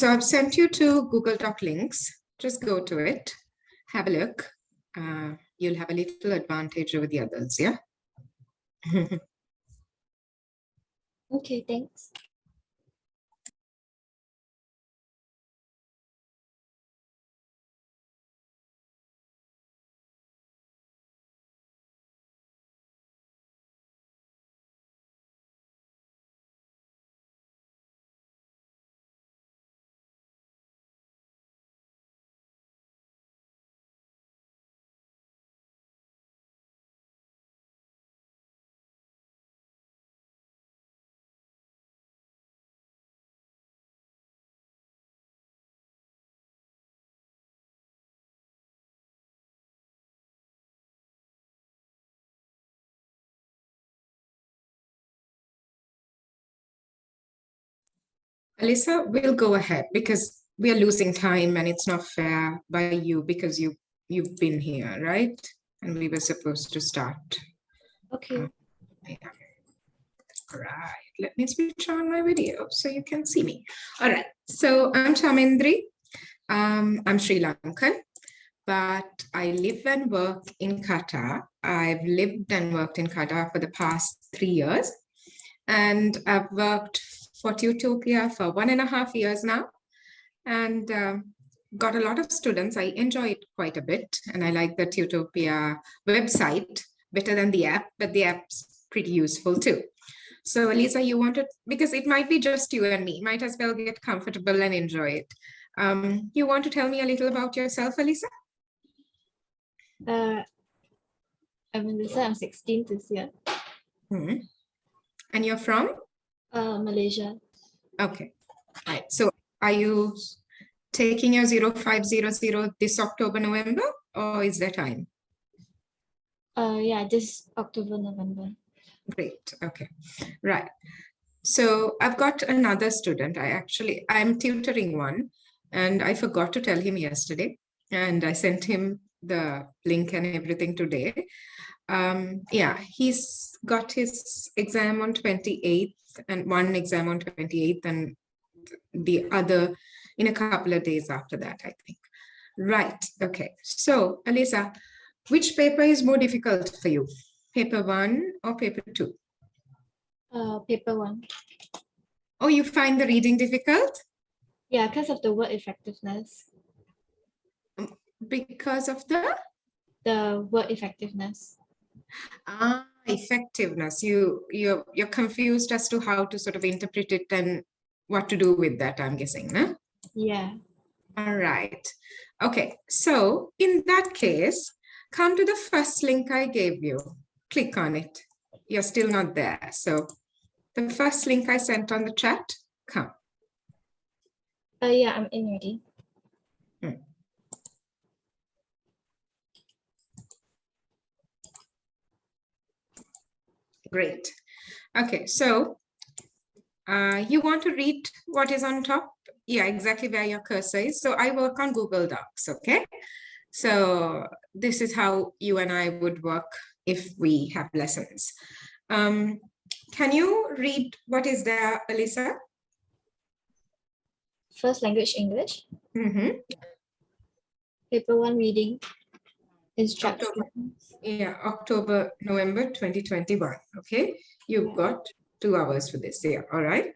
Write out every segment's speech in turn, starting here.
So I've sent you two Google Doc links. Just go to it, have a look. You'll have a little advantage over the others, yeah? Okay, thanks. Alyssa, we'll go ahead because we are losing time and it's not fair by you because you've been here, right? And we were supposed to start. Okay. Yeah. Right. Let me switch on my video so you can see me. All right. So I'm Chamendri. I'm Sri Lankan, but I live and work in Qatar. I've lived and worked in Qatar for the past 3 years. And I've worked for Tutopiya for 1.5 years now. And got a lot of students. I enjoy it quite a bit. And I like the Tutopiya website better than the app, but the app's pretty useful too. So Elisa, you wanted, because it might be just you and me, might as well get comfortable and enjoy it. You want to tell me a little about yourself, Elisa? I'm Melissa. I'm 16 this year. Mm-hmm. And you're from? Malaysia. Okay. All right. So are you taking your 0500 this October, November, or is there time? Yeah, this October, November. Great. Okay. Right. So I've got another student. I'm tutoring one, and I forgot to tell him yesterday, and I sent him the link and everything today. Yeah, he's got his exam on 28th and one exam on 28th and the other in a couple of days after that, I think. Right. Okay. So, Alisa, which paper is more difficult for you? Paper 1 or paper 2? Paper 1. Oh, you find the reading difficult? Yeah, because of the word effectiveness. Because of the word effectiveness. Effectiveness. You're confused as to how to sort of interpret it and what to do with that, I'm guessing, no? Yeah. All right. Okay. So in that case, come to the first link I gave you. Click on it. You're still not there. So the first link I sent on the chat, come. Yeah, I'm in already. Great. Okay, so you want to read what is on top? Yeah, exactly where your cursor is. So I work on Google Docs, okay? So this is how you and I would work if we have lessons. Can you read what is there, Alyssa? First language, English. Mm-hmm. Paper 1 reading. Instructions. October, November 2021. Okay, you've got 2 hours for this. Yeah, all right.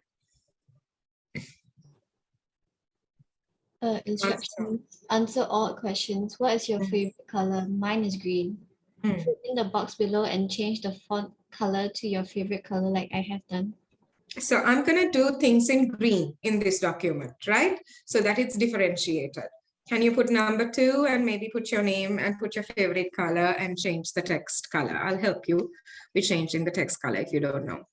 Instructions. Answer all questions. What is your favorite color? Mine is green. Fill in the box below and change the font color to your favorite color like I have done. So I'm going to do things in green in this document, right? So that it's differentiated. Can you put number 2 and maybe put your name and put your favorite color and change the text color? I'll help you with changing the text color if you don't know.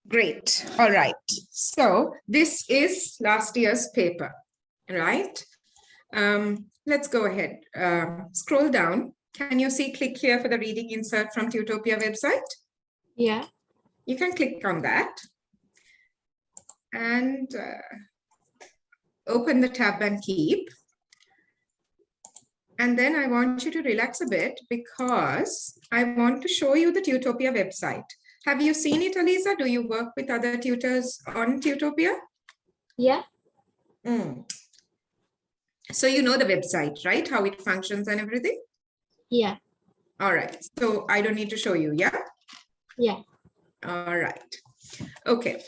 Great. All right. So this is last year's paper, right? Let's go ahead. Scroll down Can you see click here for the reading insert from Tutopiya website? Yeah. You can click on that and open the tab and keep. And then I want you to relax a bit because I want to show you the Tutopiya website. Have you seen it, Aliza? Do you work with other tutors on Tutopiya? Yeah. So you know the website, right? How it functions and everything? Yeah. All right. So I don't need to show you, yeah? Yeah. All right. Okay.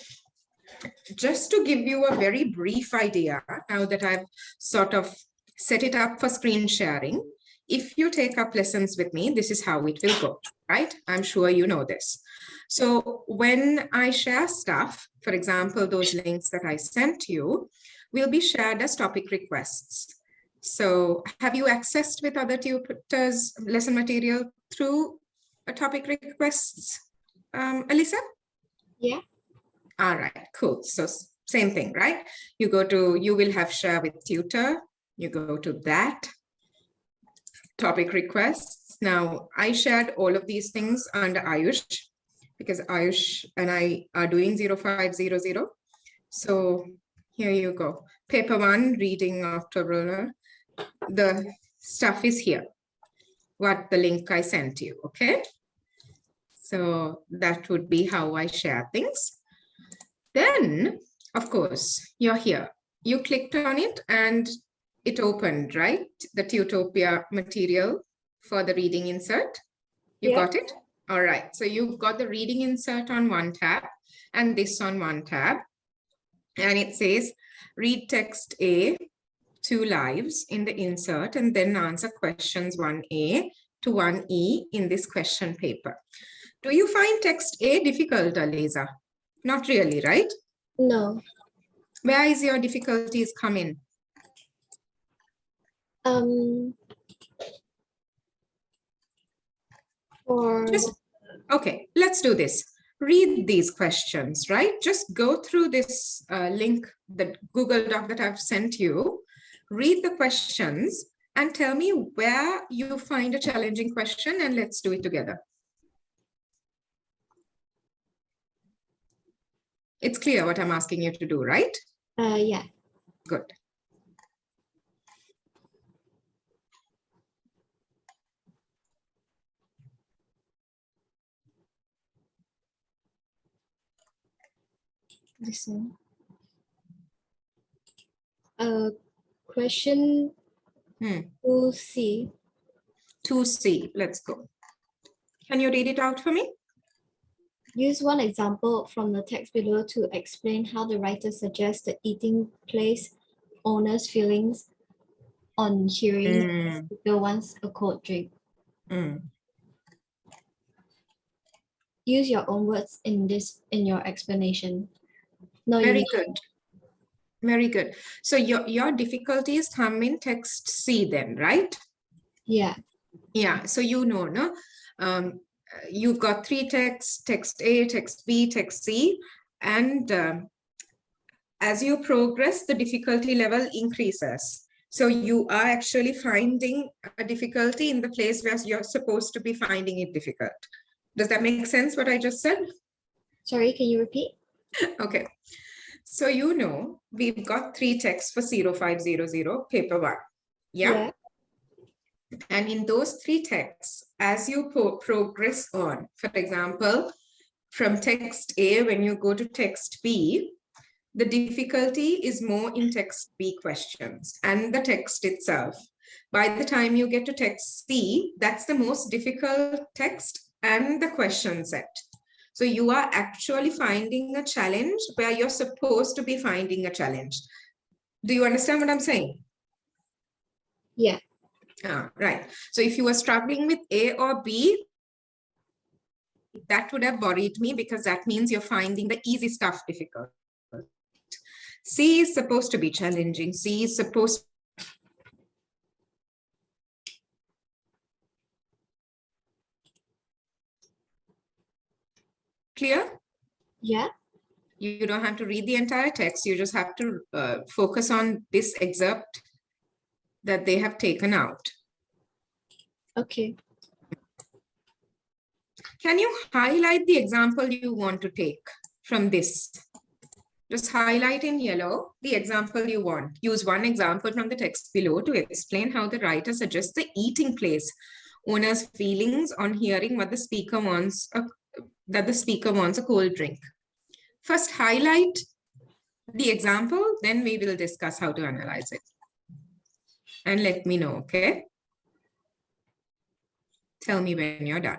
Just to give you a very brief idea, now that I've sort of set it up for screen sharing, if you take up lessons with me, this is how it will go, right? I'm sure you know this. So when I share stuff, for example, those links that I sent you will be shared as topic requests. So have you accessed with other tutors lesson material through a topic requests, Alyssa? Yeah. All right, cool. So same thing, right? You will have share with tutor. You go to that topic requests. Now I shared all of these things under Ayush because Ayush and I are doing 0500. So here you go. Paper 1, reading after ruler. The stuff is here. What the link I sent you, okay? So that would be how I share things. Then, of course, you're here. You clicked on it and it opened, right? The Tutopiya material for the reading insert. You got it? All right. So you've got the reading insert on one tab and this on one tab. And it says, read text A, 2 lives in the insert and then answer questions 1A to 1E in this question paper. Do you find text A difficult, Aliza? Not really, right? No. Where is your difficulties coming? Okay, let's do this. Read these questions, right? Just go through this link, the Google Doc that I've sent you. Read the questions and tell me where you find a challenging question and let's do it together. It's clear what I'm asking you to do, right? Yeah. Good. Listen. Question 2C. 2C, let's go. Can you read it out for me? Use one example from the text below to explain how the writer suggests the eating place owner's feelings on hearing the speaker wants a cold drink. Use your own words in your explanation. No, very good. Very good. So your difficulties come in text C then, right? Yeah. Yeah. So you know, no? You've got 3 texts, text A, text B, text C. And as you progress, the difficulty level increases. So you are actually finding a difficulty in the place where you're supposed to be finding it difficult. Does that make sense, what I just said? Sorry, can you repeat? Okay. So you know, we've got 3 texts for 0500, paper 1. Yeah? And in those 3 texts, as you progress on, for example, from text A, when you go to text B, the difficulty is more in text B questions and the text itself. By the time you get to text C, that's the most difficult text and the question set. So you are actually finding a challenge where you're supposed to be finding a challenge. Do you understand what I'm saying? Yeah. Right. So if you were struggling with A or B, that would have worried me because that means you're finding the easy stuff difficult. C is supposed to be challenging. C is supposed clear? Yeah. You don't have to read the entire text. You just have to focus on this excerpt that they have taken out. Okay. Can you highlight the example you want to take from this? Just highlight in yellow the example you want. Use one example from the text below to explain how the writer suggests the eating place owner's feelings on hearing what the speaker wants, that the speaker wants a cold drink. First, highlight the example, then we will discuss how to analyze it. And let me know, okay? Tell me when you're done.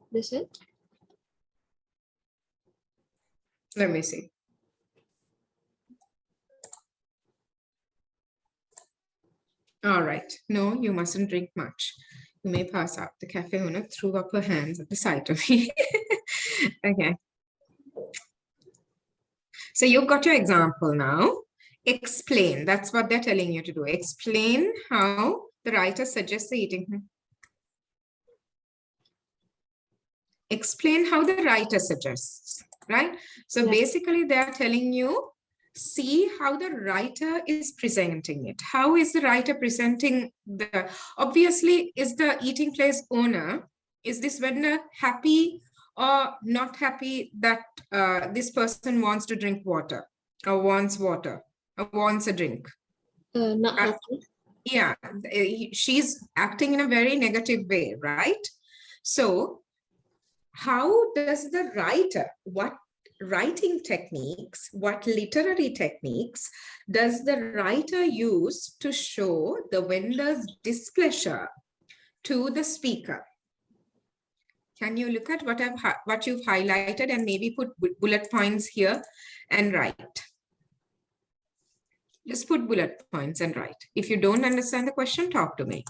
This it? Let me see. All right. No, you mustn't drink much. You may pass out. The cafe owner threw up her hands at the sight of me. Okay. So you've got your example now. Explain. That's what they're telling you to do. Explain how the writer suggests the eating. Explain how the writer suggests, right? So Yeah. basically they're telling you, see how the writer is presenting it. How is the writer presenting the, obviously, is the eating place owner, is this vendor happy or not happy that this person wants to drink water or wants water or wants a drink? Not happy. Yeah, she's acting in a very negative way, right? So how does the writer, what writing techniques, what literary techniques does the writer use to show the vendor's displeasure to the speaker? Can you look at what you've highlighted and maybe put bullet points here and write? Just put bullet points and write. If you don't understand the question, talk to me.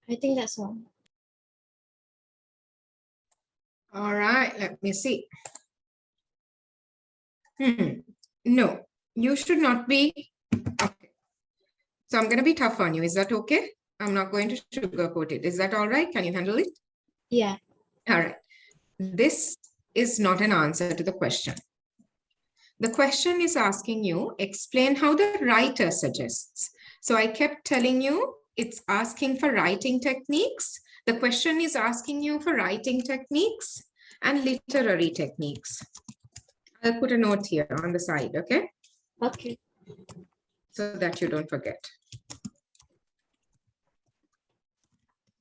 I think that's all. All right, let me see. No, you should not be. Okay. So I'm going to be tough on you. Is that okay? I'm not going to sugarcoat it. Is that all right? Can you handle it? Yeah. All right. This is not an answer to the question. The question is asking you, explain how the writer suggests. So I kept telling you, it's asking for writing techniques. The question is asking you for writing techniques and literary techniques. I'll put a note here on the side, okay? Okay. So that you don't forget.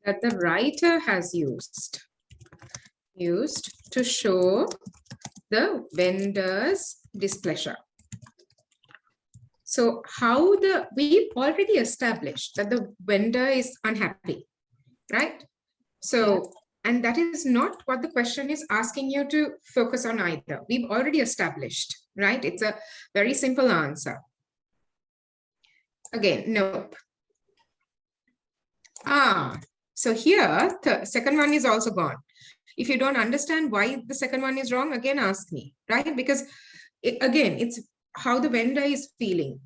That the writer has used to show the vendor's displeasure. So we've already established that the vendor is unhappy, right? So, and that is not what the question is asking you to focus on either. We've already established, right? It's a very simple answer. Again, nope. So here, the second one is also gone. If you don't understand why the second one is wrong, again, ask me, right? Because again, it's how the vendor is feeling.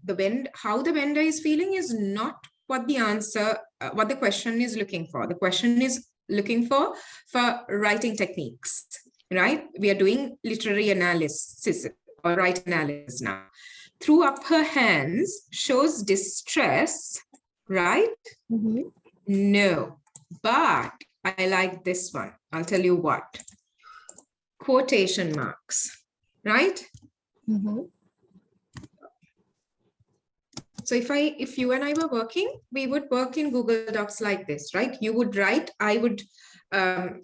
How the vendor is feeling is not what the answer, what the question is looking for. The question is looking for writing techniques, right? We are doing literary analysis or write analysis now. Threw up her hands shows distress, right? Mm-hmm. No, but I like this one. I'll tell you what. Quotation marks, right? Mm-hmm. So if you and I were working, we would work in Google Docs like this, right? You would write, I would come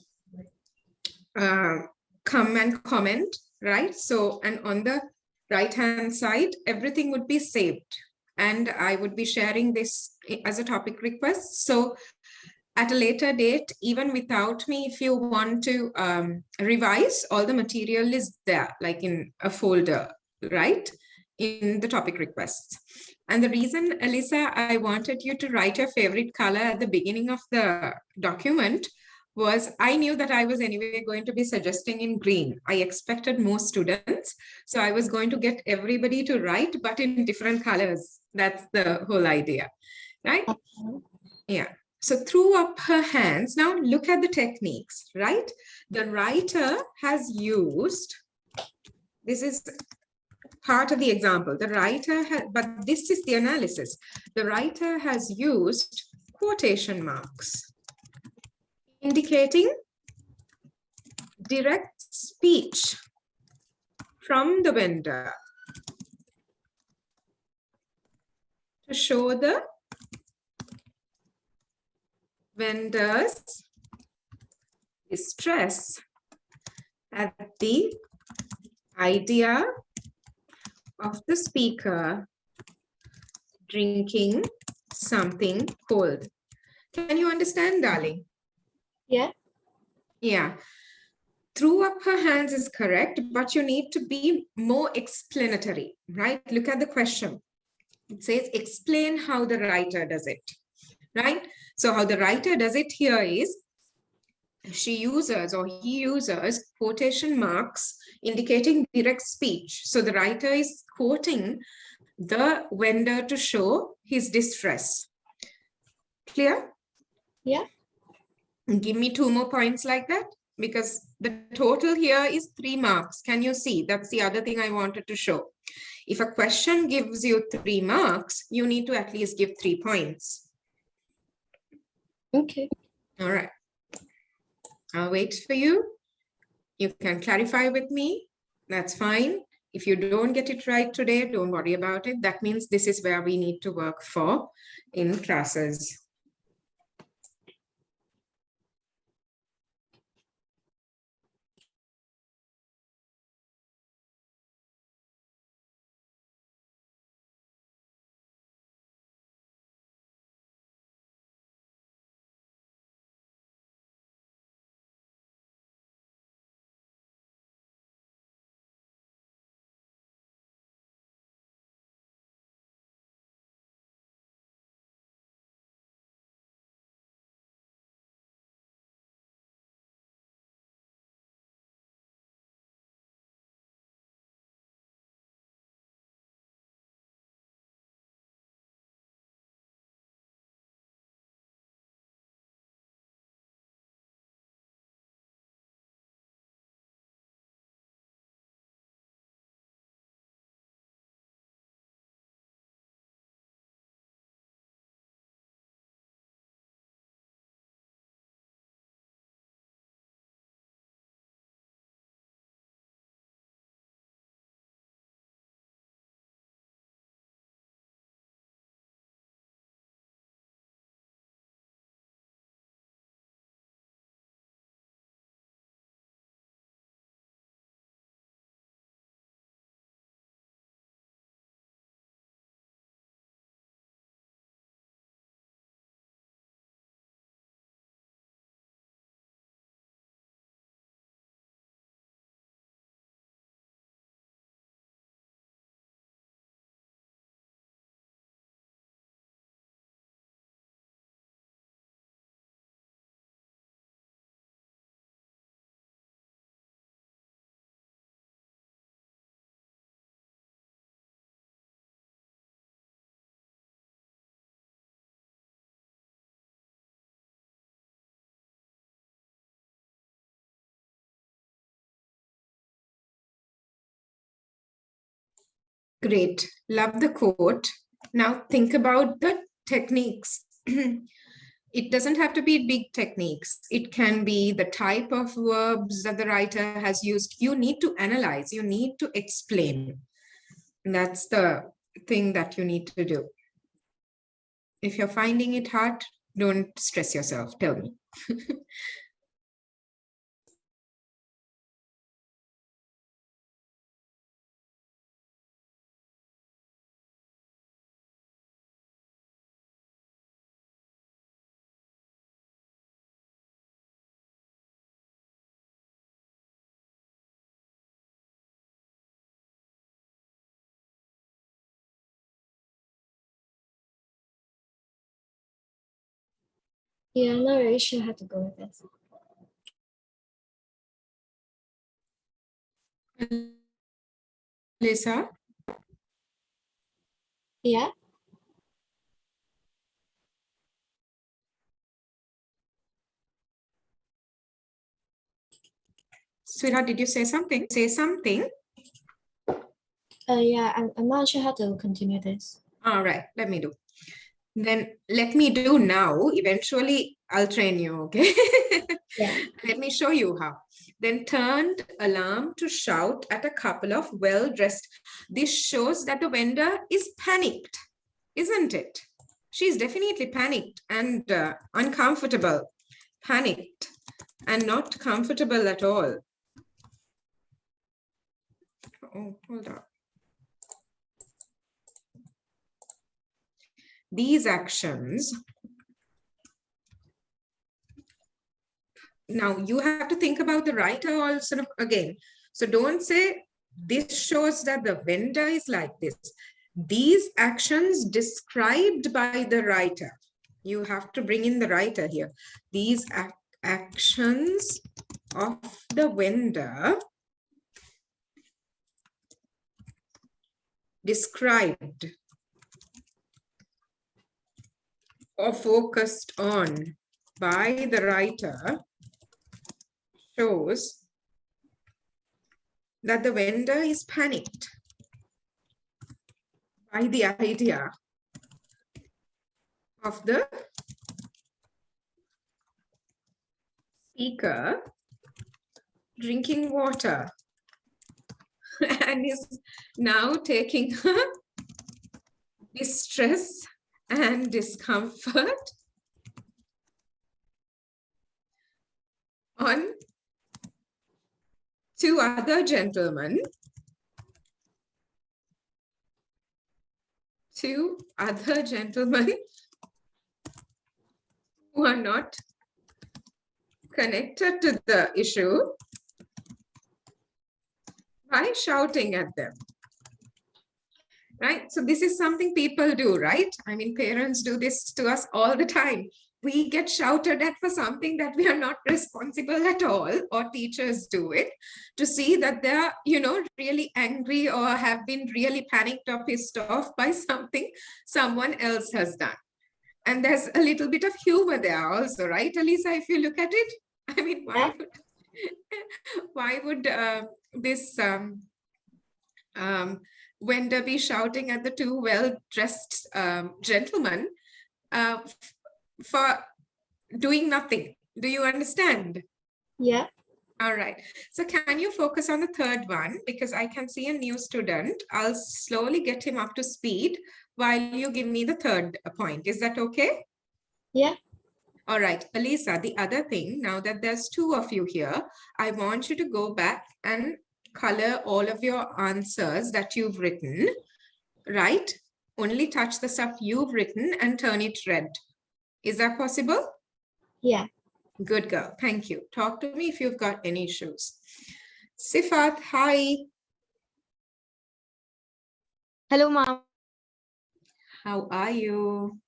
and comment, right? So, and on the right-hand side, everything would be saved. And I would be sharing this as a topic request. So at a later date, even without me, if you want to revise, all the material is there, like in a folder, right? In the topic requests. And the reason, Alyssa, I wanted you to write your favorite color at the beginning of the document was I knew that I was anyway going to be suggesting in green. I expected more students. So I was going to get everybody to write, but in different colors. That's the whole idea, right? Yeah. So threw up her hands. Now look at the techniques, right? The writer has used, this is part of the example. The writer has, but this is the analysis. The writer has used quotation marks, indicating direct speech from the vendor to show the vendor's distress at the idea of the speaker drinking something cold. Can you understand, darling? Yeah. Yeah. Threw up her hands is correct, but you need to be more explanatory, right? Look at the question. It says, explain how the writer does it, right? So how the writer does it here is, she uses or he uses quotation marks indicating direct speech. So the writer is quoting the vendor to show his distress. Clear? Yeah. Give me 2 more points like that, because the total here is 3 marks. Can you see? That's the other thing I wanted to show. If a question gives you 3 marks, you need to at least give 3 points. Okay. All right. I'll wait for you. You can clarify with me. That's fine. If you don't get it right today, don't worry about it. That means this is where we need to work for in classes. Great. Love the quote. Now think about the techniques. It doesn't have to be big techniques. It can be the type of verbs that the writer has used. You need to analyze. You need to explain. That's the thing that you need to do. If you're finding it hard, don't stress yourself. Tell me. Yeah, I'm not really sure how to go with this. Lisa? Yeah. Sweetheart, did you say something? Say something. Yeah, I'm not sure how to continue this. All right, let me do. Then let me do now. Eventually, I'll train you, okay? Yeah. Let me show you how. Then turned alarm to shout at a couple of well-dressed. This shows that the vendor is panicked, isn't it? She's definitely panicked and uncomfortable. Panicked and not comfortable at all. Oh, hold on. These actions. Now you have to think about the writer also again. So don't say this shows that the vendor is like this. These actions described by the writer. You have to bring in the writer here. These actions of the vendor described or focused on by the writer shows that the vendor is panicked by the idea of the speaker drinking water and is now taking distress and discomfort on two other gentlemen who are not connected to the issue by shouting at them. Right? So this is something people do, right? I mean, parents do this to us all the time. We get shouted at for something that we are not responsible at all, or teachers do it to see that they're, really angry or have been really panicked or pissed off by something someone else has done. And there's a little bit of humor there also, right, Alisa, if you look at it? I mean, why would this vendor be shouting at the two well-dressed gentlemen for doing nothing? Do you understand? Yeah. All right. So can you focus on the third one? Because I can see a new student. I'll slowly get him up to speed while you give me the third point. Is that okay? Yeah. All right, Alisa, the other thing, now that there's two of you here, I want you to go back and color all of your answers that you've written, right? Only touch the stuff you've written and turn it red. Is that possible? Yeah. Good girl. Thank you. Talk to me if you've got any issues. Sifat, hi. Hello, ma'am. How are you?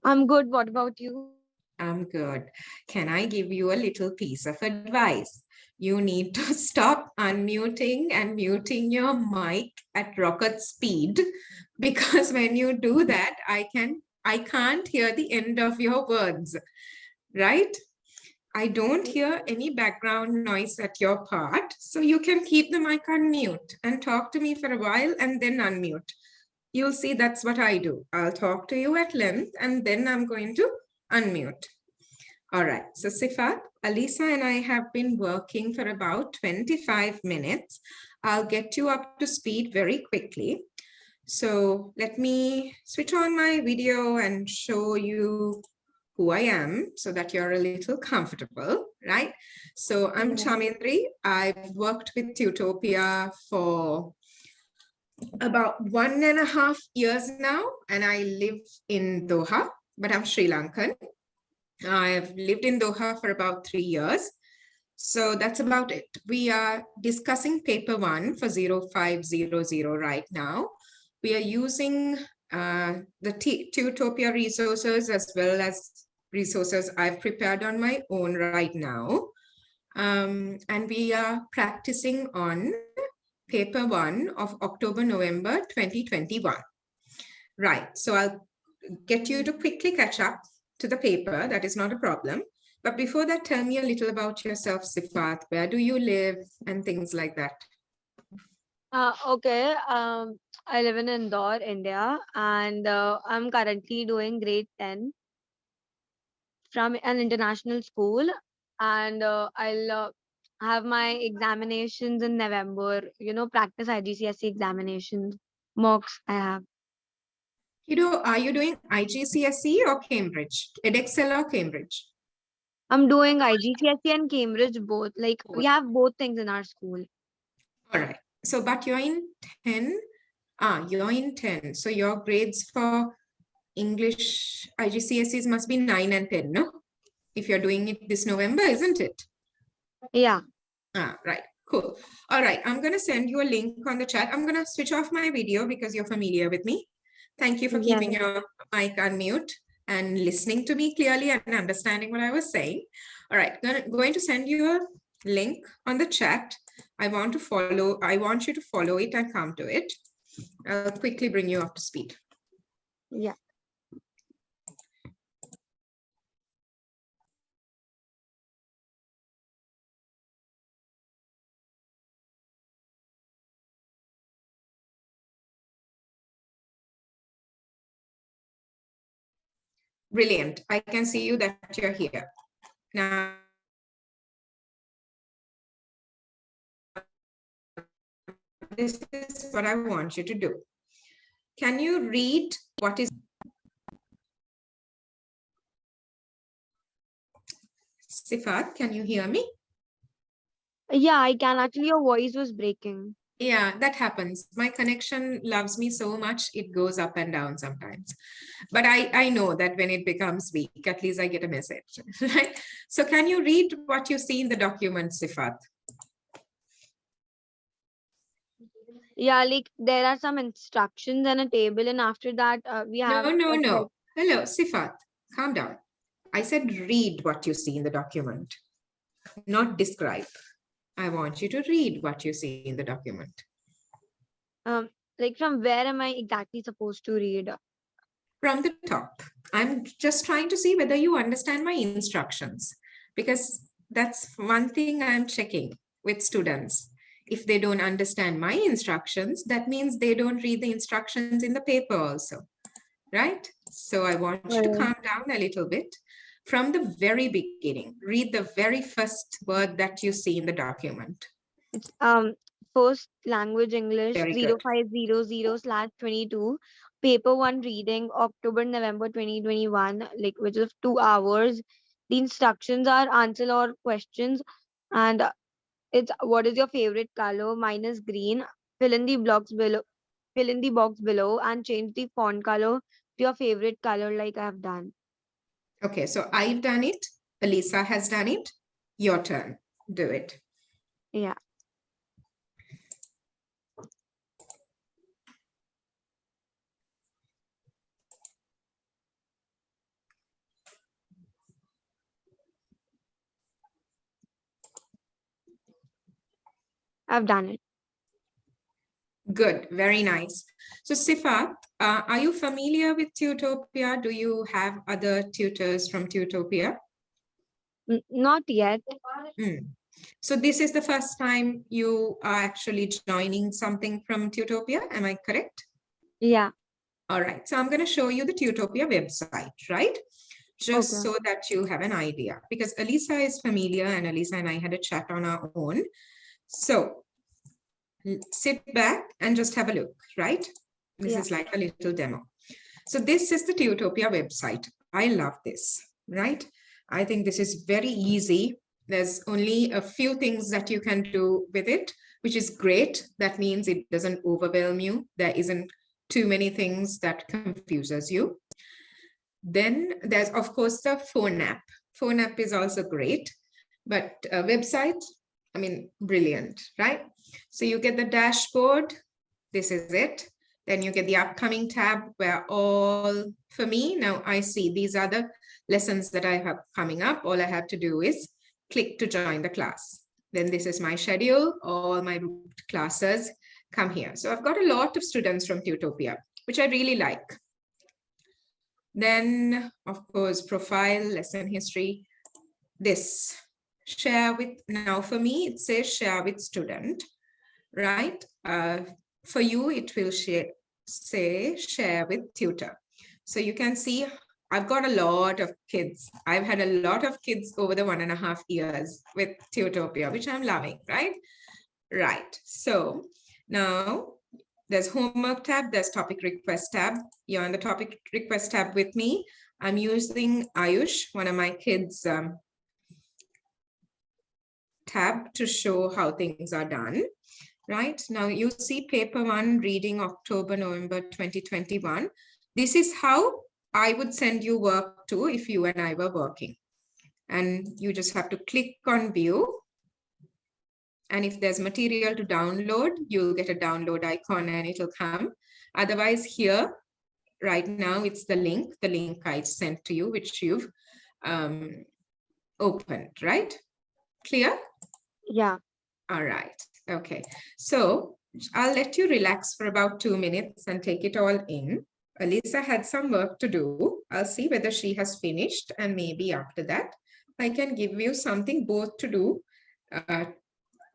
I'm good. What about you? I'm good. Can I give you a little piece of advice? You need to stop unmuting and muting your mic at rocket speed, because when you do that, I can't hear the end of your words, right? I don't hear any background noise at your part, so you can keep the mic on mute and talk to me for a while and then unmute. You'll see that's what I do. I'll talk to you at length and then I'm going to unmute. All right, so Sifat, Alisa and I have been working for about 25 minutes. I'll get you up to speed very quickly. So let me switch on my video and show you who I am so that you're a little comfortable, right? So I'm Chamendri. I've worked with Tutopiya for about 1.5 years now, and I live in Doha, but I'm Sri Lankan. I've lived in Doha for about 3 years. So that's about it. We are discussing paper 1 for 0500 right now. We are using the Tutopiya resources as well as resources I've prepared on my own right now. And we are practicing on paper 1 of October-November 2021. Right, so I'll get you to quickly catch up to the paper. That is not a problem. But before that, tell me a little about yourself, Sifat. Where do you live and things like that? Okay. I live in Indore, India, and I'm currently doing grade 10 from an international school, and I'll have my examinations in November. Practice IGCSE examinations, mocks I have. Are you doing IGCSE or Cambridge? Edexcel or Cambridge? I'm doing IGCSE and Cambridge both. Like we have both things in our school. All right. So, but you're in 10. You're in 10. So your grades for English IGCSEs must be 9 and 10, no? If you're doing it this November, isn't it? Yeah. Right. Cool. All right. I'm going to send you a link on the chat. I'm going to switch off my video because you're familiar with me. Thank you for keeping your mic on mute and listening to me clearly and understanding what I was saying. All right. Going to send you a link on the chat. I want you to follow it and come to it. I'll quickly bring you up to speed. Yeah. Brilliant. I can see you that you're here. Now, this is what I want you to do. Can you read what is... Sifat, can you hear me? Yeah, I can. Actually, your voice was breaking. Yeah, that happens. My connection loves me so much, it goes up and down sometimes. But I know that when it becomes weak, at least I get a message, right? So can you read what you see in the document, Sifat? Yeah, like there are some instructions and a table, and after that, we have... No. Hello, Sifat, calm down. I said read what you see in the document, not describe. I want you to read what you see in the document. Like from where am I exactly supposed to read? From the top. I'm just trying to see whether you understand my instructions, because that's one thing I'm checking with students. If they don't understand my instructions, that means they don't read the instructions in the paper also, right? So I want you to calm down a little bit. From the very beginning, read the very first word that you see in the document. It's first language English Very good. 0500/22, paper 1 reading October-November 2021, like which is 2 hours. The instructions are answer or questions, and it's what is your favorite color? Mine is green. Fill in the box below and change the font color to your favorite color, like I have done. Okay, so I've done it. Alisa has done it. Your turn. Do it. Yeah. I've done it. Good, very nice. So Sifat, are you familiar with Tutopiya? Do you have other tutors from Tutopiya? Not yet. Mm. So this is the first time you are actually joining something from Tutopiya, am I correct? Yeah. All right, so I'm going to show you the Tutopiya website, right? Just Okay. so that you have an idea, because Elisa is familiar and Elisa and I had a chat on our own. So sit back and just have a look, right? This is like a little demo. So this is the Tutopiya website. I love this, right? I think this is very easy. There's only a few things that you can do with it, which is great. That means it doesn't overwhelm you. There isn't too many things that confuses you. Then there's, of course, the phone app. Phone app is also great, but website, I mean, brilliant, right? So you get the dashboard. This is it. Then you get the upcoming tab where all, for me, now I see these are the lessons that I have coming up. All I have to do is click to join the class. Then this is my schedule. All my classes come here. So I've got a lot of students from Tutopiya, which I really like. Then, of course, profile, lesson history, this share with, now for me, it says share with student, right? For you, it will say share with tutor. So you can see I've got a lot of kids. I've had a lot of kids over the 1.5 years with Tutopiya, which I'm loving, right? Right. So now there's homework tab, there's topic request tab. You're on the topic request tab with me. I'm using Ayush, one of my kids' tab to show how things are done. Right now you see paper 1 reading October, November 2021. This is how I would send you work to if you and I were working. And you just have to click on view. And if there's material to download, you'll get a download icon and it'll come. Otherwise here, right now, it's the link I sent to you, which you've opened, right? Clear? Yeah. All right. Okay. So I'll let you relax for about 2 minutes and take it all in. Elisa had some work to do. I'll see whether she has finished, and maybe after that, I can give you something both to do,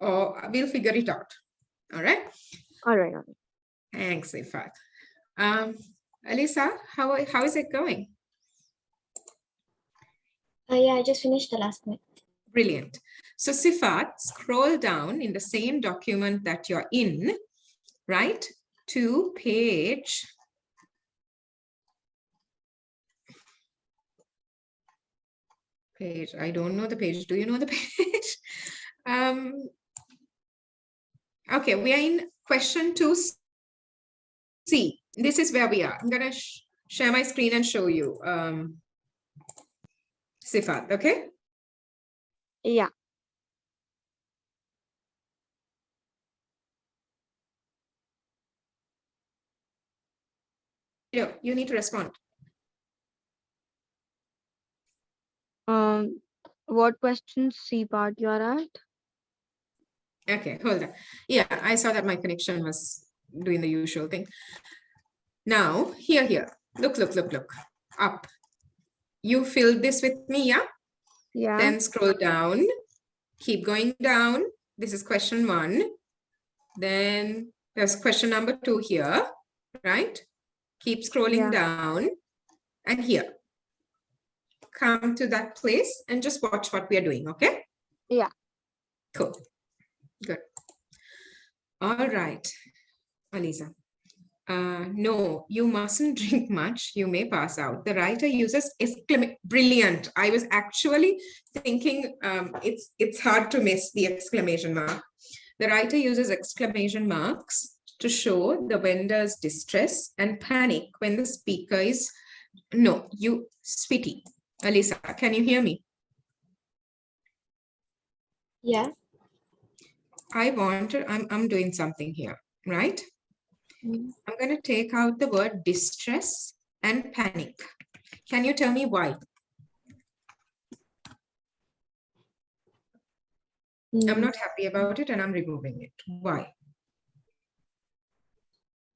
or we'll figure it out. All right. All right. Thanks, Ifat. Elisa, how is it going? Yeah, I just finished the last one. Brilliant. So Sifat, scroll down in the same document that you're in, right, to page 'Page, I don't know the page. Do you know the page? Okay, we are in question 2C. This is where we are. I'm going to share my screen and show you. Sifat, okay? Yeah. You need to respond. What question C part you are at? Okay, hold on. Yeah, I saw that my connection was doing the usual thing. Now, here. Look. Up. You filled this with me, yeah? Yeah. Then scroll down. Keep going down. This is question 1. Then there's question number 2 here, right? Keep scrolling down. And here. Come to that place and just watch what we are doing, okay? Yeah. Cool. Good. All right, Alisa. No, you mustn't drink much. You may pass out. The writer uses exclamation. Brilliant. I was actually thinking it's hard to miss the exclamation mark. The writer uses exclamation marks to show the vendor's distress and panic when the speaker is, no, you, sweetie. Alisa, can you hear me? Yeah. I'm doing something here, right? I'm going to take out the word distress and panic. Can you tell me why? I'm not happy about it and I'm removing it. Why?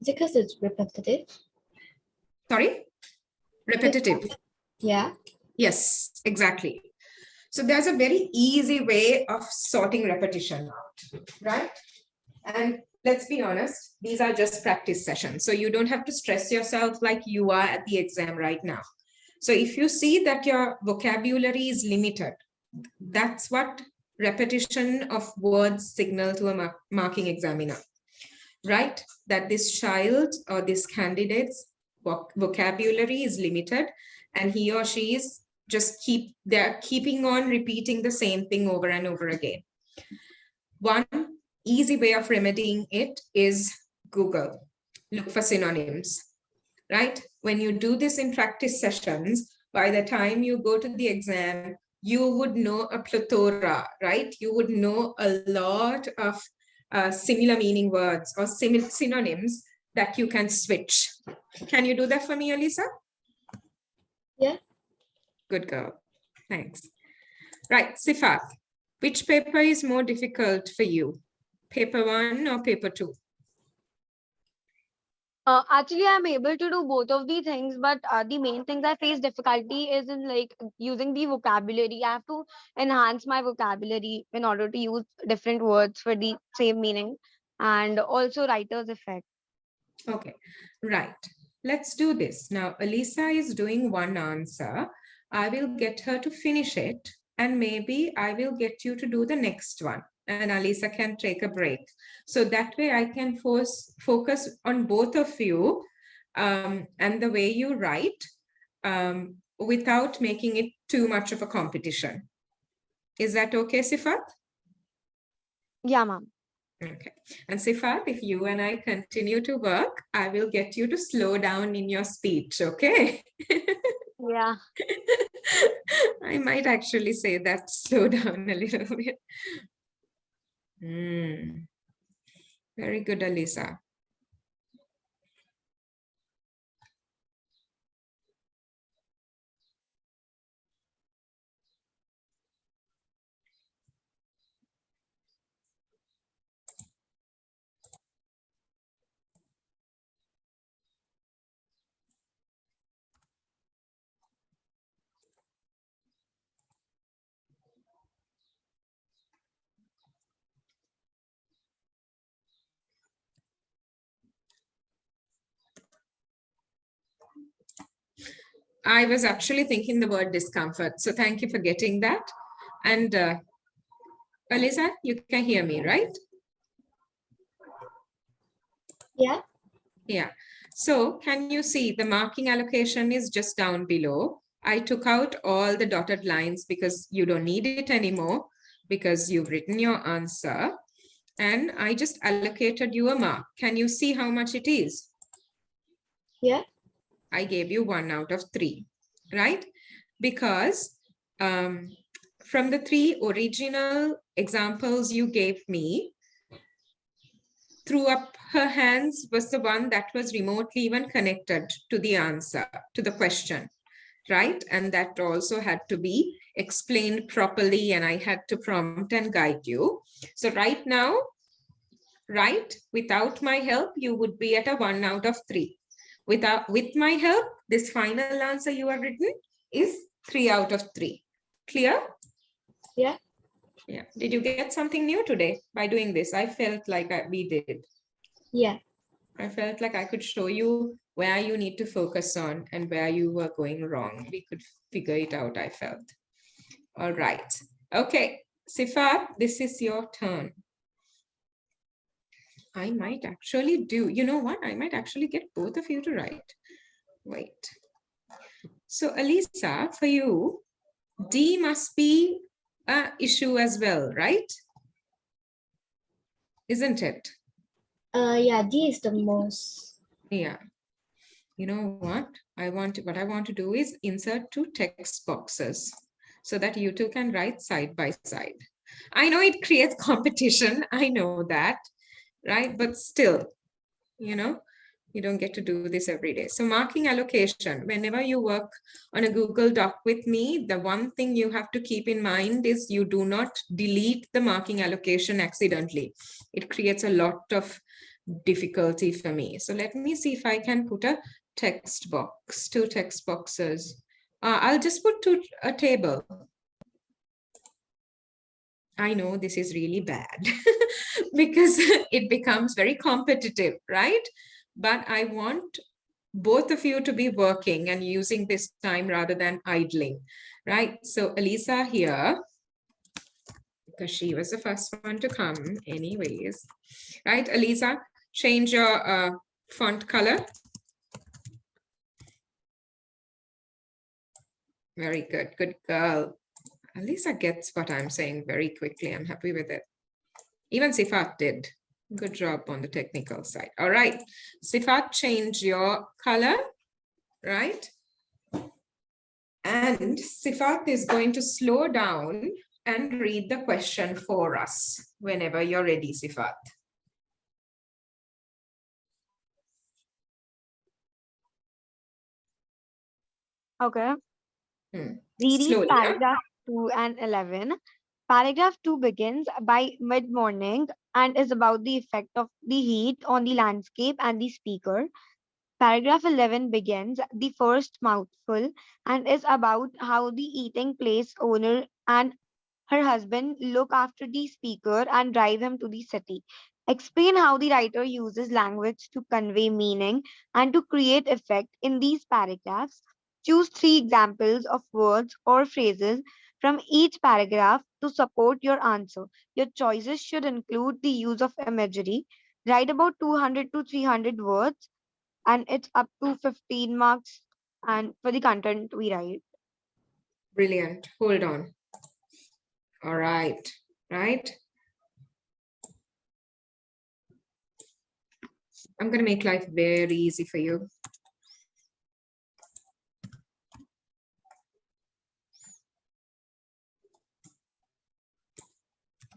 Is it because it's repetitive? Sorry? Repetitive. Yeah. Yes, exactly. So there's a very easy way of sorting repetition out, right? And let's be honest, these are just practice sessions. So you don't have to stress yourself like you are at the exam right now. So if you see that your vocabulary is limited, that's what repetition of words signal to a marking examiner, right? That this child or this candidate's vocabulary is limited and he or she is just they're keeping on repeating the same thing over and over again. One easy way of remedying it is Google. Look for synonyms, right? When you do this in practice sessions, by the time you go to the exam, you would know a plethora, right? You would know a lot of similar meaning words or synonyms that you can switch. Can you do that for me, Elisa? Yeah. Good girl. Thanks. Right, Sifat, which paper is more difficult for you? Paper 1 or paper 2? Actually, I'm able to do both of the things, but the main things I face difficulty is in like using the vocabulary. I have to enhance my vocabulary in order to use different words for the same meaning, and also writer's effect. Okay, right. Let's do this. Now, Elisa is doing one answer. I will get her to finish it, and maybe I will get you to do the next one. And Elisa can take a break. So that way I can focus on both of you and the way you write without making it too much of a competition. Is that okay, Sifat? Yeah, ma'am. Okay. And Sifat, if you and I continue to work, I will get you to slow down in your speech, okay? Yeah. I might actually say that, slow down a little bit. Very good, Alisa. I was actually thinking the word discomfort. So thank you for getting that. And Alisa, you can hear me, right? Yeah. Yeah. So can you see the marking allocation is just down below. I took out all the dotted lines because you don't need it anymore because you've written your answer. And I just allocated you a mark. Can you see how much it is? Yeah. I gave you 1 out of 3, right? Because from the 3 original examples you gave me, threw up her hands was the one that was remotely even connected to the answer, to the question, right? And that also had to be explained properly and I had to prompt and guide you. So right now, right, without my help, you would be at a 1 out of 3. With my help, this final answer you have written is 3 out of 3. Clear? Yeah. Yeah. Did you get something new today by doing this? I felt like we did. Yeah. I felt like I could show you where you need to focus on and where you were going wrong. We could figure it out, I felt. All right. Okay. Sifat, this is your turn. I might actually do, you know what? I might actually get both of you to write. Wait. So Alisa, for you, D must be an issue as well, right? Isn't it? Yeah, D is the most. Yeah. You know what? What I want to do is insert 2 text boxes so that you two can write side by side. I know it creates competition. I know that, right? But still, you know, you don't get to do this every day. So marking allocation, whenever you work on a Google Doc with me, the one thing you have to keep in mind is you do not delete the marking allocation accidentally. It creates a lot of difficulty for me. So let me see if I can put a text box, 2 text boxes. I'll just put a table. I know this is really bad because it becomes very competitive, right? But I want both of you to be working and using this time rather than idling, right? So Elisa here, because she was the first one to come anyways, right? Elisa, change your font color. Very good, good girl. Elisa gets what I'm saying very quickly. I'm happy with it. Even Sifat did. Good job on the technical side. All right, Sifat, change your color, right? And Sifat is going to slow down and read the question for us whenever you're ready, Sifat. Okay. Reading Slowly, huh? paragraph 2 and 11. Paragraph 2 begins by mid-morning and is about the effect of the heat on the landscape and the speaker. Paragraph 11 begins the first mouthful and is about how the eating place owner and her husband look after the speaker and drive him to the city. Explain how the writer uses language to convey meaning and to create effect in these paragraphs. Choose 3 examples of words or phrases from each paragraph to support your answer. Your choices should include the use of imagery. Write about 200 to 300 words, and it's up to 15 marks and for the content we write. Brilliant. Hold on. All right, right? I'm going to make life very easy for you.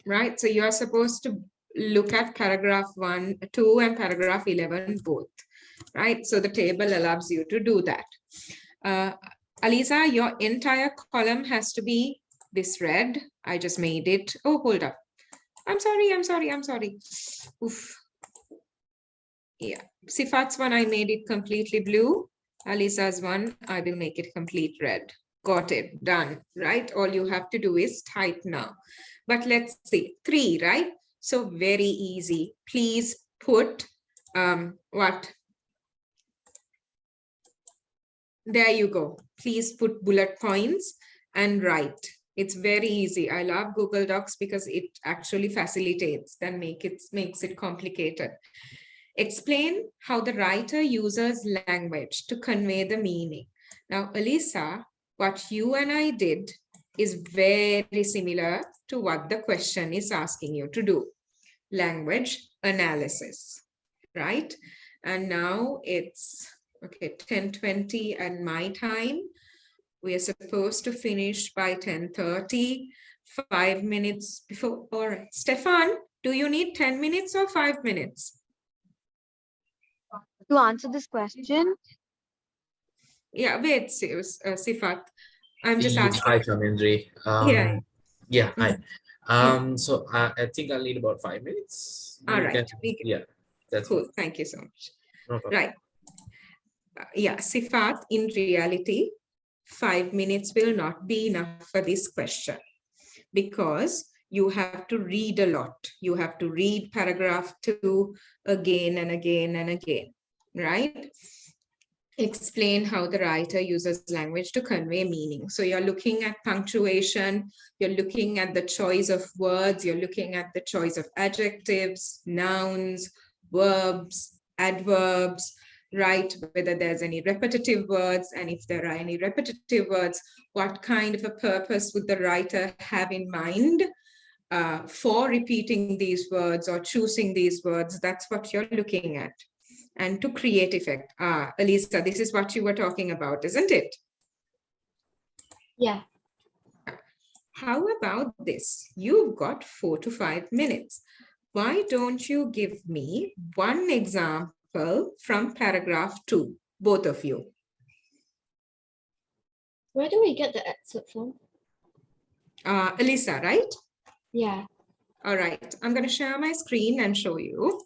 Right, so you are supposed to look at paragraph 1, 2 and paragraph 11 both, right? So the table allows you to do that. Alisa, your entire column has to be this red. I just made it. Oh, hold up. I'm sorry. Oof. Yeah, Sifat's one, I made it completely blue. Alisa's one, I will make it complete red. Got it, done, right? All you have to do is type now. But let's see, 3, right? So very easy. Please put what? There you go. Please put bullet points and write. It's very easy. I love Google Docs because it actually facilitates than makes it complicated. Explain how the writer uses language to convey the meaning. Now, Elisa, what you and I did is very similar to what the question is asking you to do. Language analysis, right? And now it's, okay, 10:20 at my time. We are supposed to finish by 10:30, 5 minutes before. All right, Stefan, do you need 10 minutes or 5 minutes? To answer this question, Yeah, wait, Sifat. I'm just asking. Hi, Chamindri. Yeah. Yeah, hi. So I think I'll need about 5 minutes. All right. Yeah, that's cool. fine. Thank you so much. No problem. Right. Yeah, Sifat, in reality, 5 minutes will not be enough for this question because you have to read a lot. You have to read paragraph 2 again and again and again, right? Explain how the writer uses language to convey meaning. So you're looking at punctuation, you're looking at the choice of words, you're looking at the choice of adjectives, nouns, verbs, adverbs, right? Whether there's any repetitive words, and if there are any repetitive words, what kind of a purpose would the writer have in mind for repeating these words or choosing these words? That's what you're looking at. And to create effect. Elisa, this is what you were talking about, isn't it? Yeah. How about this? You've got 4 to 5 minutes. Why don't you give me one example from paragraph 2, both of you? Where do we get the excerpt from? Elisa, right? Yeah. All right, I'm going to share my screen and show you.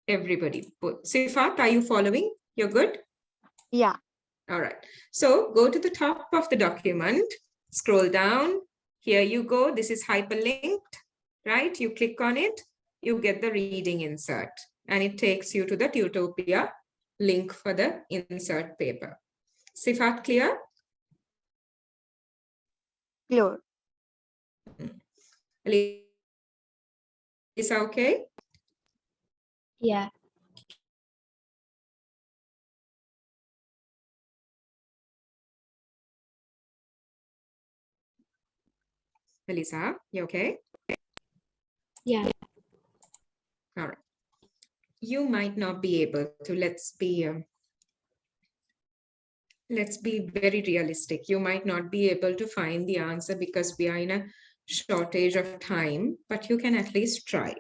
Everybody, Sifat, are you following? You're good? yeah. All right, so go to the top of the document, scroll down, Here you go. This is hyperlinked, right? You click on it, you get the reading insert, and it takes you to the Tutopiya link for the insert paper. Sifat, clear? Clear. Is okay? Yeah. Elisa, you okay? Yeah. All right. You might not be able to, let's be very realistic. You might not be able to find the answer because we are in a shortage of time, but you can at least try.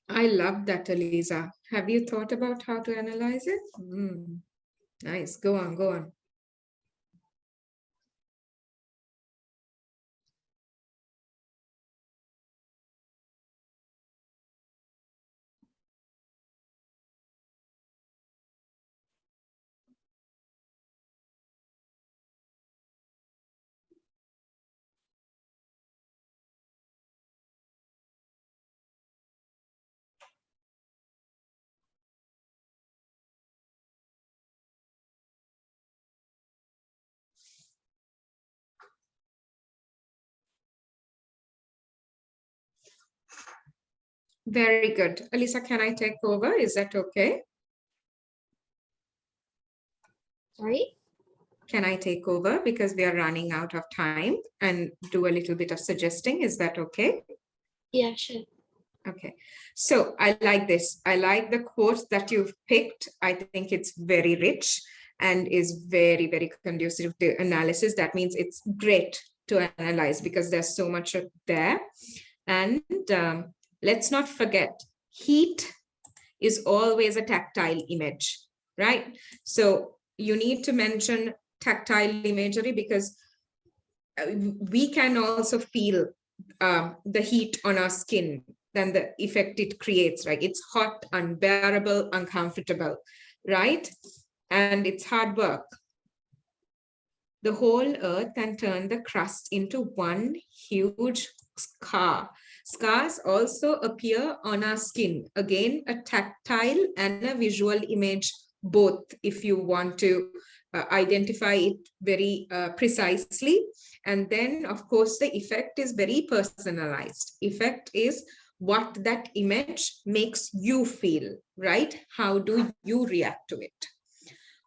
I love that, Elisa. Have you thought about how to analyze it? Nice. Go on, go on. Very good. Elisa, can I take over? Is that okay? Sorry? Can I take over because we are running out of time and do a little bit of suggesting? Is that okay? Yeah, sure. Okay, so I like this. I like the quote that you've picked. I think it's very rich and is very, very conducive to analysis. That means it's great to analyze because there's so much there. And let's not forget, heat is always a tactile image, right? So you need to mention tactile imagery because we can also feel the heat on our skin, then the effect it creates, right? It's hot, unbearable, uncomfortable, right? And it's hard work. The whole earth can turn the crust into one huge scar. Scars also appear on our skin. Again, a tactile and a visual image, both, if you want to identify it very precisely. And then, of course, the effect is very personalized. Effect is what that image makes you feel, right? How do you react to it?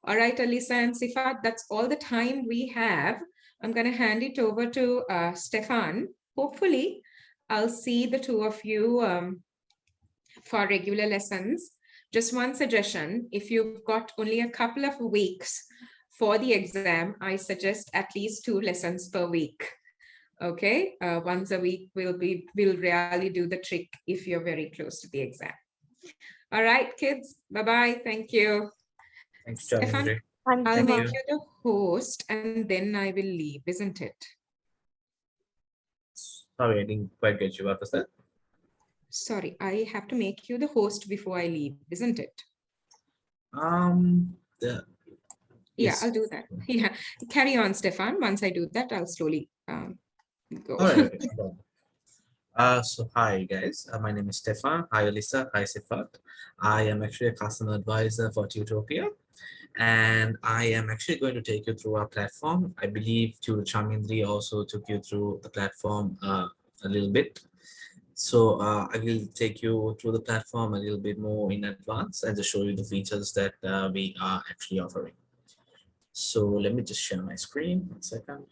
All right, Alisa and Sifat, that's all the time we have. I'm going to hand it over to Stefan. Hopefully, I'll see the two of you for regular lessons. Just one suggestion, if you've got only a couple of weeks for the exam, I suggest at least 2 lessons per week. Okay, once a week will really do the trick if you're very close to the exam. All right, kids, bye-bye. Thank you. Thanks, Stefan, Chalendra. Thank I'll you, make ma'am. you the host and then I will leave, isn't it? Sorry, I didn't quite get you. What was that? Sorry, I have to make you the host before I leave, isn't it? Yeah, Yeah, I'll do that. Yeah, carry on, Stefan. Once I do that, I'll slowly go. All right. Okay, no problem. So hi guys, my name is Stefan. Hi Alyssa, hi Sifat. I am actually a customer advisor for Tutopiya, and I am actually going to take you through our platform. I believe Tutor Chamindri also took you through the platform a little bit. So I will take you through the platform a little bit more in advance and just show you the features that we are actually offering. So let me just share my screen. 1 second.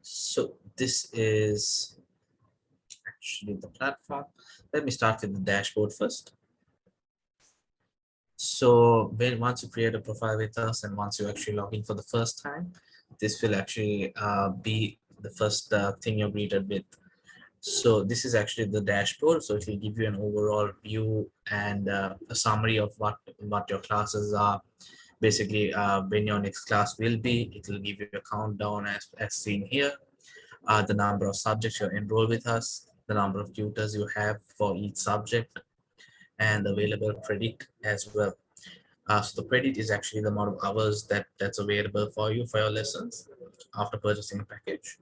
So this is actually the platform. Let me start with the dashboard first. So once you create a profile with us and once you actually log in for the first time, this will actually be the first thing you're greeted with. So this is actually the dashboard. So it will give you an overall view and a summary of what your classes are. Basically, when your next class will be, it will give you a countdown as seen here. The number of subjects you enroll with us, the number of tutors you have for each subject, and available credit as well. So the credit is actually the amount of hours that's available for you for your lessons after purchasing a package.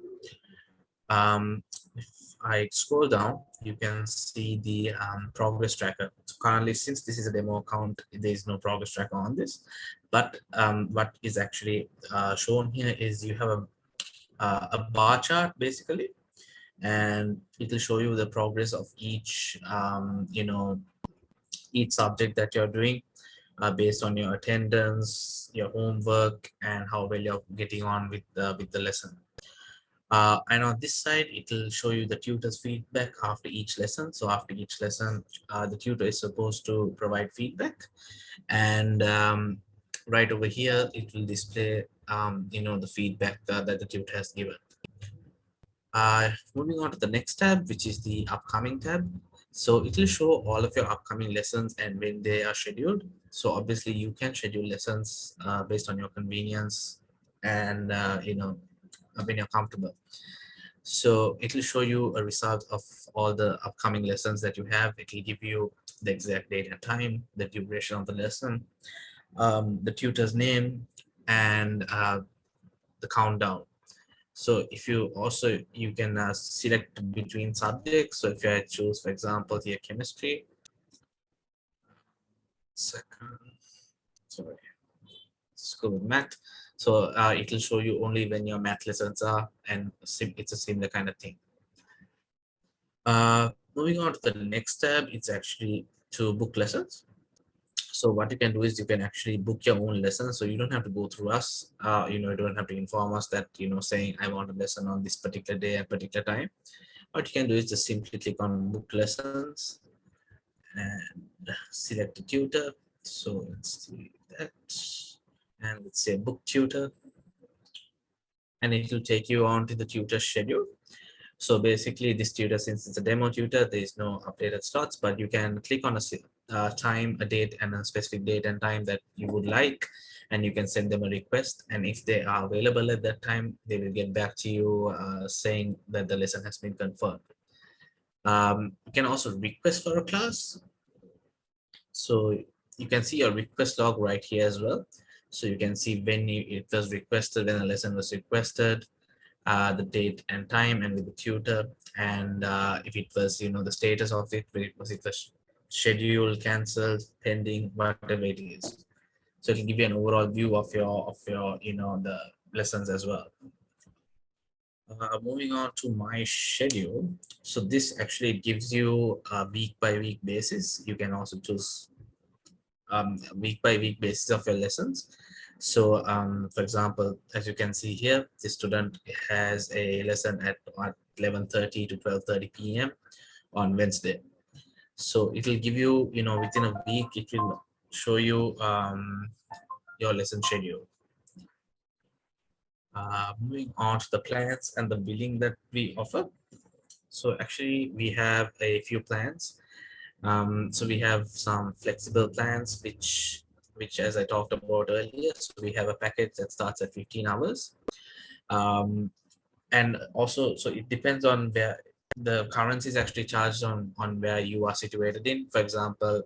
If I scroll down, you can see the progress tracker. So currently, since this is a demo account, there is no progress tracker on this. But what is actually shown here is you have a bar chart basically, and it will show you the progress of each each subject that you're doing based on your attendance, your homework, and how well you're getting on with the lesson. And on this side, it will show you the tutor's feedback after each lesson. So after each lesson, the tutor is supposed to provide feedback, and right over here, it will display the feedback that the tutor has given. Moving on to the next tab, which is the upcoming tab. So it will show all of your upcoming lessons and when they are scheduled. So obviously you can schedule lessons based on your convenience and when you're comfortable. So it will show you a result of all the upcoming lessons that you have. It will give you the exact date and time, the duration of the lesson, the tutor's name, and the countdown. So if you can select between subjects. So if I choose, for example, here chemistry, second, sorry, let's go with math. So it will show you only when your math lessons are, and it's a similar kind of thing. Moving on to the next tab, it's actually to book lessons. So what you can do is you can actually book your own lesson. So you don't have to go through us. You don't have to inform us that, saying I want a lesson on this particular day at particular time. What you can do is just simply click on book lessons and select a tutor. So let's see that. And let's say book tutor. And it will take you on to the tutor schedule. So basically this tutor, since it's a demo tutor, there is no updated slots, but you can click on a time, a date, and a specific date and time that you would like, and you can send them a request. And if they are available at that time, they will get back to you saying that the lesson has been confirmed. You can also request for a class. So you can see your request log right here as well. So you can see when it was requested, when a lesson was requested, the date and time, and with the tutor, and if it was the status of it, it was scheduled, cancelled, pending, whatever it is. So it will give you an overall view of your the lessons as well. Moving on to my schedule. So this actually gives you a week by week basis. You can also choose week by week basis of your lessons. So for example, as you can see here, the student has a lesson at 11:30 to 12:30 p.m. on Wednesday. So it will give you, within a week, it will show you your lesson schedule. Moving on to the plans and the billing that we offer. So actually we have a few plans. So we have some flexible plans, which as I talked about earlier, so we have a package that starts at 15 hours. And also, so it depends on where the currency is actually charged on where you are situated in. For example,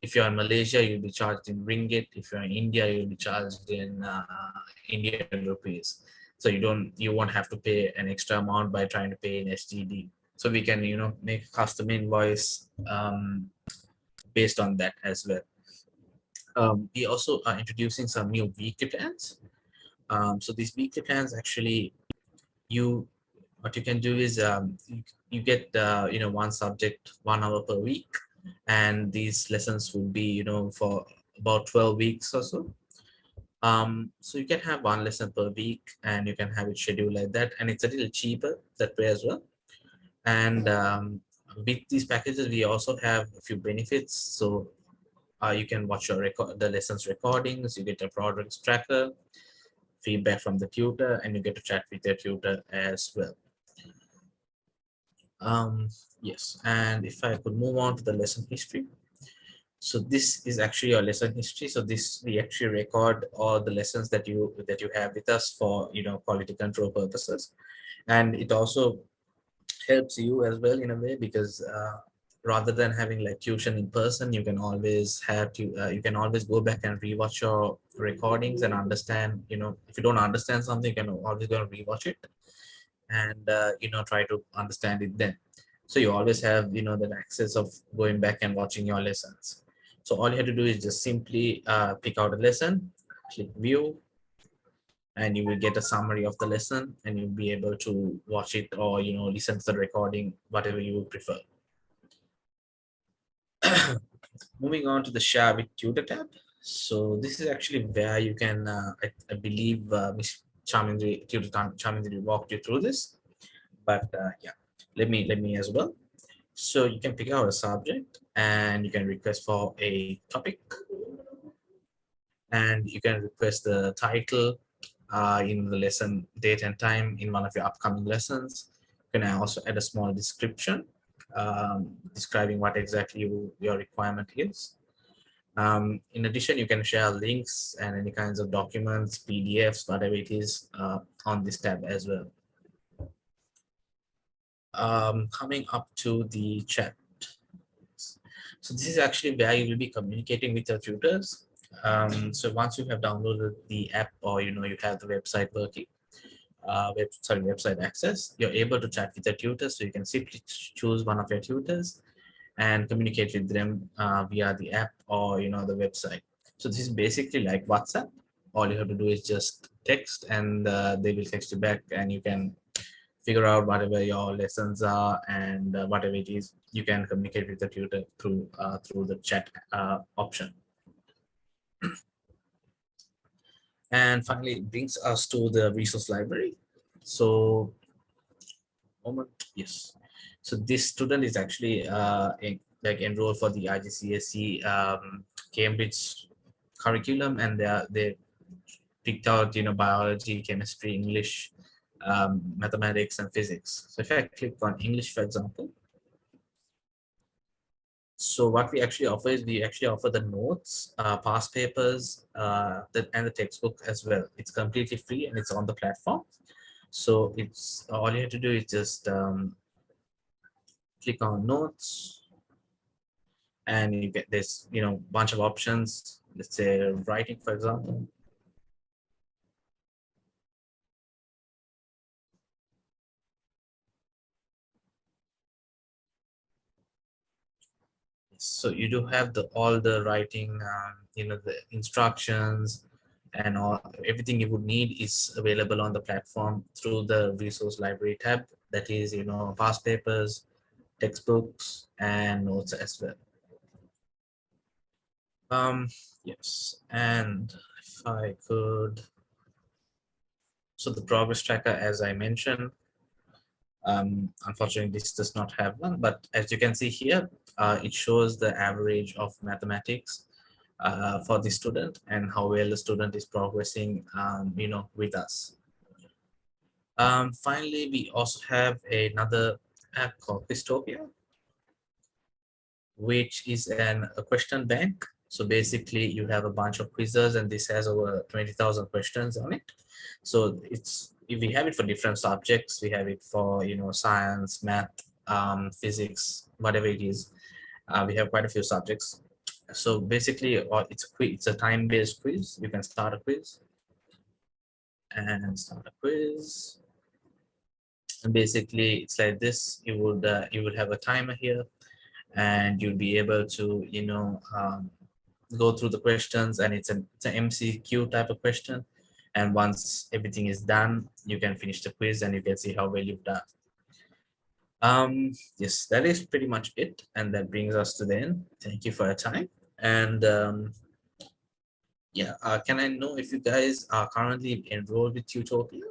if you're in Malaysia, you'll be charged in ringgit. If you're in India, you'll be charged in Indian rupees. So you won't have to pay an extra amount by trying to pay in SGD. So we can, make a custom invoice based on that as well. We also are introducing some new weekly plans. So these weekly plans actually, what you can do is you get one subject 1 hour per week, and these lessons will be for about 12 weeks or so. So you can have one lesson per week, and you can have it scheduled like that, and it's a little cheaper that way as well. And with these packages, we also have a few benefits. So you can watch the lessons recordings, you get a progress tracker, feedback from the tutor, and you get to chat with your tutor as well. Yes, and if I could move on to the lesson history. So this is actually your lesson history. So this, we actually record all the lessons that you have with us for quality control purposes, and it also helps you as well in a way, because rather than having like tuition in person, you can always go back and rewatch your recordings and understand. If you don't understand something, you can always go and rewatch it and try to understand it then. So you always have that access of going back and watching your lessons. So all you have to do is just simply pick out a lesson, click view, and you will get a summary of the lesson, and you'll be able to watch it or listen to the recording, whatever you would prefer. Moving on to the share with tutor tab. So this is actually where you can I believe Ms. Tutor Chamindri walked you through this, but yeah, let me as well. So you can pick out a subject, and you can request for a topic, and you can request the title in the lesson date and time in one of your upcoming lessons. You can also add a small description describing what exactly your requirement is. In addition, you can share links and any kinds of documents, PDFs, whatever it is on this tab as well. Coming up to the chat. So this is actually where you will be communicating with your tutors. So once you have downloaded the app, or you have the website working, website access, you're able to chat with your tutors. So you can simply choose one of your tutors and communicate with them via the app or the website. So this is basically like WhatsApp. All you have to do is just text, and they will text you back, and you can figure out whatever your lessons are, and whatever it is, you can communicate with the tutor through the chat option. And finally, it brings us to the resource library. So yes, so this student is actually enrolled for the IGCSE Cambridge curriculum, and they picked out biology, chemistry, English, mathematics, and physics. So if I click on English, for example, so what we actually offer is we actually offer the notes, past papers, and the textbook as well. It's completely free, and it's on the platform. So it's all you have to do is just click on notes, and you get this bunch of options. Let's say writing, for example. So you do have all the writing, the instructions, and everything you would need is available on the platform through the resource library tab. That is, past papers, textbooks, and notes as well. Yes, and if I could, so the progress tracker, as I mentioned, unfortunately this does not have one, but as you can see here, it shows the average of mathematics for the student and how well the student is progressing, with us. Finally, we also have another app called Tutopiya, which is a question bank. So basically you have a bunch of quizzes, and this has over 20,000 questions on it. So we have it for different subjects. We have it for, science, math, physics, whatever it is. We have quite a few subjects. So basically it's a time-based quiz. You can start a quiz and start a quiz. And basically it's like this. You would have a timer here, and you'll be able to go through the questions, and it's an MCQ type of question, and once everything is done, you can finish the quiz and you can see how well you've done. Yes, that is pretty much it, and that brings us to the end. Thank you for your time. And yeah, can I know if you guys are currently enrolled with Tutopiya?